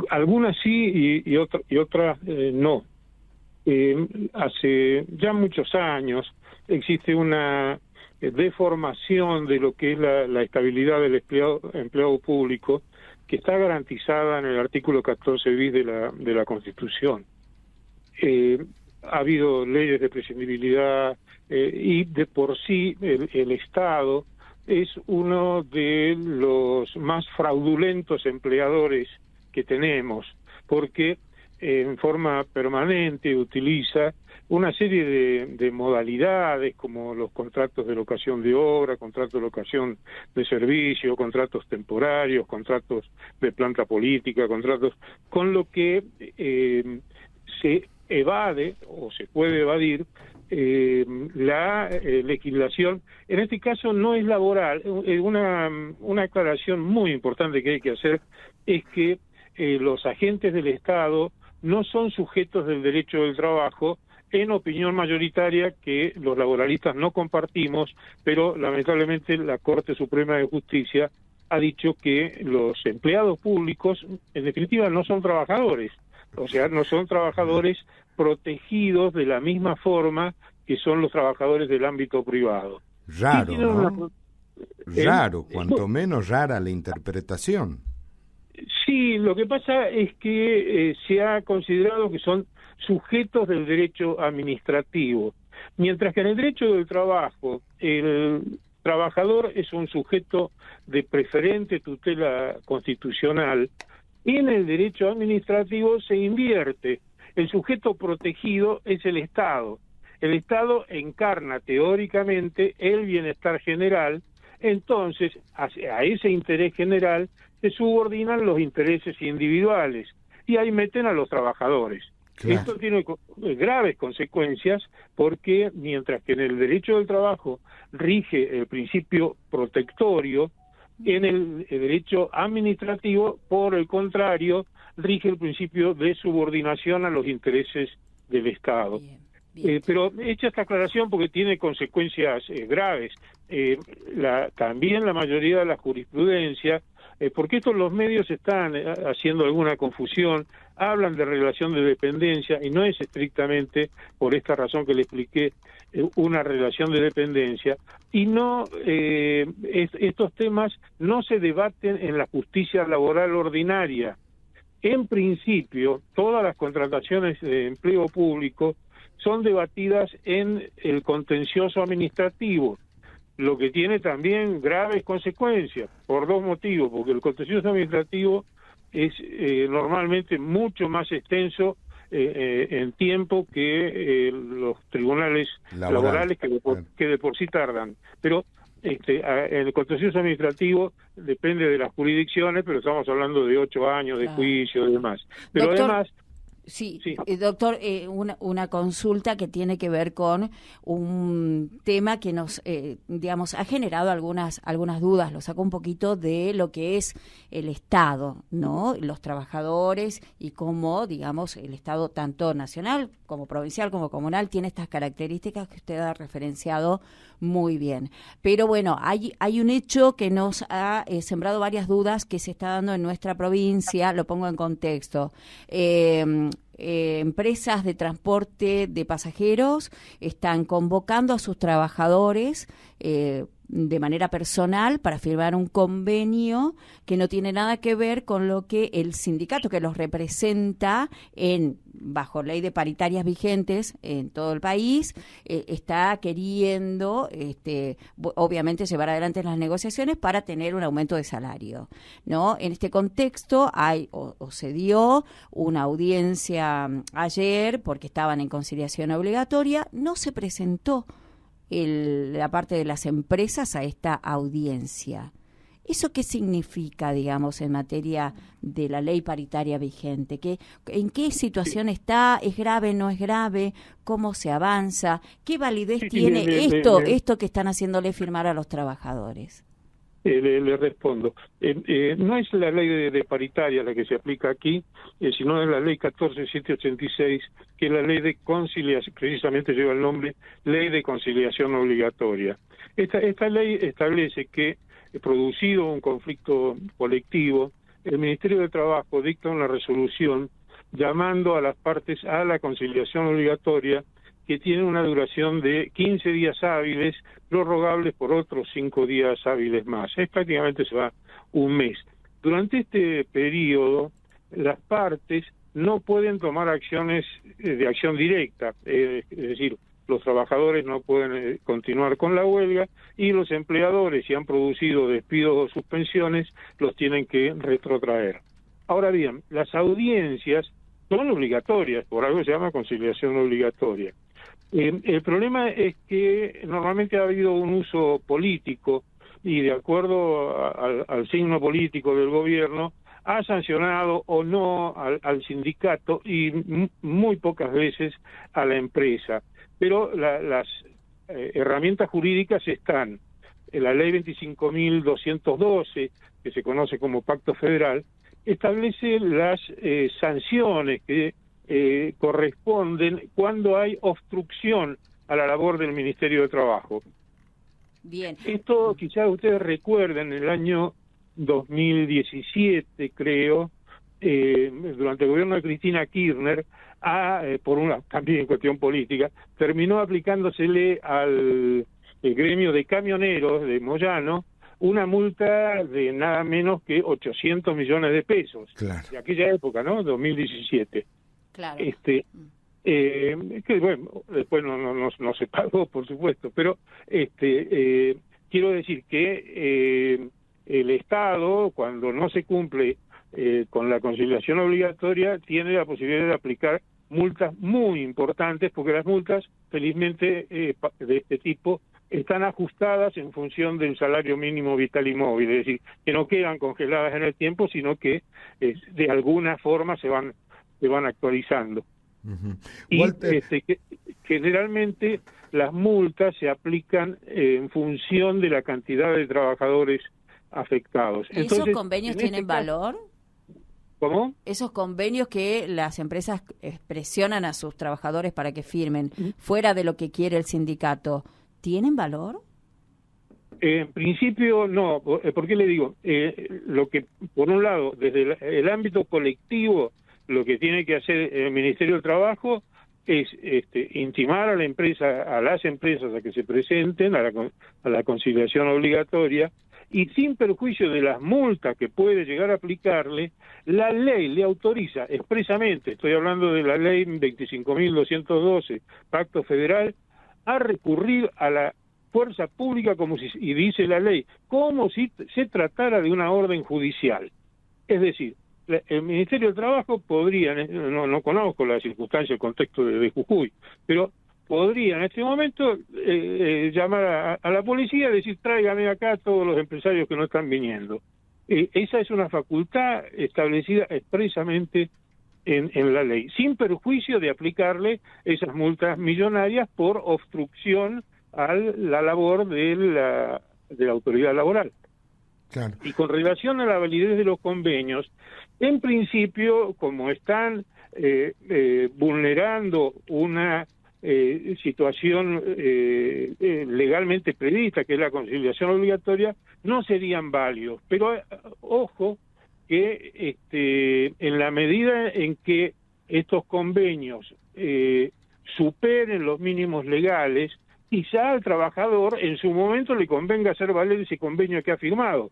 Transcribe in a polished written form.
Algunas sí y otras no. Hace ya muchos años existe una deformación de lo que es la estabilidad del empleado público, que está garantizada en el artículo 14 bis de la Constitución. Ha habido leyes de prescindibilidad y de por sí el Estado es uno de los más fraudulentos empleadores que tenemos, porque en forma permanente utiliza una serie de modalidades como los contratos de locación de obra, contratos de locación de servicio, contratos temporarios, contratos de planta política, contratos, con lo que se evade o se puede evadir la legislación. En este caso no es laboral. Una aclaración muy importante que hay que hacer es que los agentes del Estado no son sujetos del derecho del trabajo, en opinión mayoritaria que los laboralistas no compartimos, pero lamentablemente la Corte Suprema de Justicia ha dicho que los empleados públicos, en definitiva, no son trabajadores, o sea, no son trabajadores protegidos de la misma forma que son los trabajadores del ámbito privado. Raro, ¿no? Raro, cuanto menos rara la interpretación. Sí, lo que pasa es que se ha considerado que son sujetos del derecho administrativo, mientras que en el derecho del trabajo el trabajador es un sujeto de preferente tutela constitucional, y en el derecho administrativo se invierte. El sujeto protegido es el Estado. El Estado encarna teóricamente el bienestar general, entonces a ese interés general se subordinan los intereses individuales y ahí meten a los trabajadores. Claro. Esto tiene graves consecuencias porque mientras que en el derecho del trabajo rige el principio protectorio, en el derecho administrativo, por el contrario, rige el principio de subordinación a los intereses del Estado. Bien. Pero hecha esta aclaración, porque tiene consecuencias graves, también la mayoría de la jurisprudencia, porque los medios están haciendo alguna confusión, hablan de relación de dependencia y no es estrictamente, por esta razón que le expliqué, una relación de dependencia, y no estos temas no se debaten en la justicia laboral ordinaria. En principio, todas las contrataciones de empleo público son debatidas en el contencioso administrativo, lo que tiene también graves consecuencias, por dos motivos, porque el contencioso administrativo es normalmente mucho más extenso en tiempo que los tribunales laborales que de por sí tardan. Pero el contencioso administrativo depende de las jurisdicciones, pero estamos hablando de 8 años de juicio y demás. Pero doctor, además... Sí, doctor, una consulta que tiene que ver con un tema que nos, digamos, ha generado algunas dudas, lo saco un poquito de lo que es el Estado, ¿no? Los trabajadores y cómo, digamos, el Estado tanto nacional como provincial como comunal tiene estas características que usted ha referenciado muy bien. Pero bueno, hay un hecho que nos ha sembrado varias dudas que se está dando en nuestra provincia, lo pongo en contexto. Empresas de transporte de pasajeros están convocando a sus trabajadores de manera personal para firmar un convenio que no tiene nada que ver con lo que el sindicato que los representa bajo ley de paritarias vigentes en todo el país está queriendo obviamente llevar adelante las negociaciones para tener un aumento de salario, ¿no? En este contexto se dio una audiencia ayer porque estaban en conciliación obligatoria, no se presentó la parte de las empresas a esta audiencia. ¿Eso qué significa, digamos, en materia de la ley paritaria vigente? ¿En qué situación está? ¿Es grave, no es grave? ¿Cómo se avanza? ¿Qué validez tiene esto que están haciéndole firmar a los trabajadores? Le respondo. No es la ley de paritaria la que se aplica aquí, sino es la ley 14.786, que es la ley de conciliación, precisamente lleva el nombre Ley de Conciliación Obligatoria. Esta ley establece que, producido un conflicto colectivo, el Ministerio de Trabajo dicta una resolución llamando a las partes a la conciliación obligatoria, que tiene una duración de 15 días hábiles, prorrogables por otros 5 días hábiles más. Prácticamente se va un mes. Durante este periodo, las partes no pueden tomar acciones de acción directa, es decir, los trabajadores no pueden continuar con la huelga y los empleadores, si han producido despidos o suspensiones, los tienen que retrotraer. Ahora bien, las audiencias son obligatorias, por algo se llama conciliación obligatoria. El problema es que normalmente ha habido un uso político y de acuerdo al signo político del gobierno ha sancionado o no al sindicato y muy pocas veces a la empresa. Pero las herramientas jurídicas están. La ley 25.212, que se conoce como Pacto Federal, establece las sanciones que corresponden cuando hay obstrucción a la labor del Ministerio de Trabajo. Bien. Esto quizás ustedes recuerden, en el año 2017, creo, durante el gobierno de Cristina Kirchner, por una también cuestión política, terminó aplicándosele al gremio de camioneros de Moyano una multa de nada menos que 800 millones de pesos. Claro. De aquella época, ¿no? 2017. Claro. Que bueno, después no se pagó, por supuesto, pero quiero decir que el Estado, cuando no se cumple con la conciliación obligatoria, tiene la posibilidad de aplicar multas muy importantes, porque las multas, felizmente, de este tipo, están ajustadas en función del salario mínimo vital y móvil, es decir, que no quedan congeladas en el tiempo, sino que de alguna forma se van actualizando. Uh-huh. Y Walter, generalmente las multas se aplican en función de la cantidad de trabajadores afectados. ¿Esos Entonces, convenios en tienen este caso, valor? ¿Cómo? Esos convenios que las empresas presionan a sus trabajadores para que firmen, fuera de lo que quiere el sindicato, ¿tienen valor? En principio no. ¿Por qué le digo? Lo que, por un lado, desde el ámbito colectivo, lo que tiene que hacer el Ministerio del Trabajo es intimar a las empresas a que se presenten a la conciliación obligatoria, y sin perjuicio de las multas que puede llegar a aplicarle, la ley le autoriza expresamente, estoy hablando de la ley 25.212, Pacto Federal, a recurrir a la fuerza pública, y dice la ley, como si se tratara de una orden judicial. Es decir, el Ministerio del Trabajo podría, no conozco la circunstancia, el contexto de Jujuy, pero podría en este momento llamar a la policía y decir, tráigame acá a todos los empresarios que no están viniendo. Esa es una facultad establecida expresamente en la ley, sin perjuicio de aplicarle esas multas millonarias por obstrucción a la labor de la autoridad laboral. claro. Y con relación a la validez de los convenios, en principio, como están vulnerando una situación legalmente prevista, que es la conciliación obligatoria, no serían válidos. Pero ojo que en la medida en que estos convenios superen los mínimos legales, quizá al trabajador en su momento le convenga hacer valer ese convenio que ha firmado.